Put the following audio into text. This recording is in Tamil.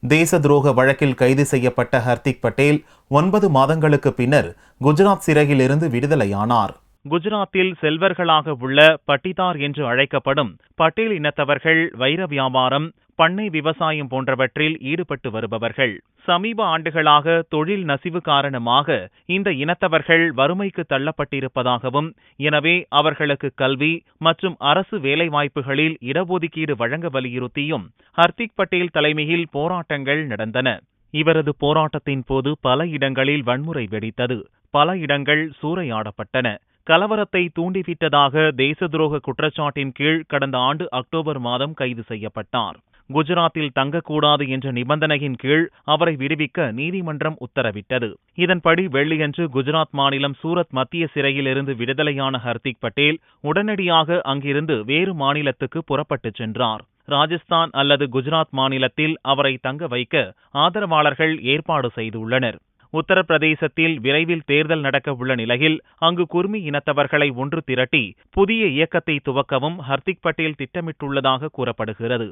தேச துரோக வழக்கில் கைது செய்யப்பட்ட ஹர்திக் பட்டேல் 9 மாதங்களுக்கு பின்னர் குஜராத் சிறையிலிருந்து விடுதலையானார். குஜராத்தில் செல்வர்களாக உள்ள பட்டிதார் என்று அழைக்கப்படும் பட்டேல் இனத்தவர்கள் வைர வியாபாரம், பண்ணை விவசாயம் போன்றவற்றில் ஈடுபட்டு வருபவர்கள். சமீப ஆண்டுகளாக தொழில் நசிவு காரணமாக இந்த இனத்தவர்கள் வறுமைக்கு தள்ளப்பட்டிருப்பதாகவும், எனவே அவர்களுக்கு கல்வி மற்றும் அரசு வேலைவாய்ப்புகளில் இடஒதுக்கீடு வழங்க வலியுறுத்தியும் ஹர்திக் பட்டேல் தலைமையில் போராட்டங்கள் நடந்தன. இவரது போராட்டத்தின் போது பல இடங்களில் வன்முறை வெடித்தது. பல இடங்கள் சூறையாடப்பட்டன. கலவரத்தை தூண்டிவிட்டதாக தேச துரோக குற்றச்சாட்டின் கீழ் கடந்த ஆண்டு அக்டோபர் மாதம் கைது செய்யப்பட்டார். குஜராத்தில் தங்கக்கூடாது என்ற நிபந்தனையின் கீழ் அவரை விடுவிக்க நீதிமன்றம் உத்தரவிட்டது. இதன்படி வெள்ளியன்று குஜராத் மாநிலம் சூரத் மத்திய சிறையிலிருந்து விடுதலையான ஹர்திக் பட்டேல் உடனடியாக அங்கிருந்து வேறு மாநிலத்துக்கு புறப்பட்டுச் சென்றார். ராஜஸ்தான் அல்லது குஜராத் மாநிலத்தில் அவரை தங்க வைக்க ஆதரவாளர்கள் ஏற்பாடு செய்துள்ளனர். உத்தரப்பிரதேசத்தில் விரைவில் தேர்தல் நடக்க உள்ள நிலையில் அங்கு குர்மி இனத்தவர்களை ஒன்று திரட்டி புதிய இயக்கத்தை துவக்கவும் ஹர்திக் பட்டேல் திட்டமிட்டுள்ளதாக கூறப்படுகிறது.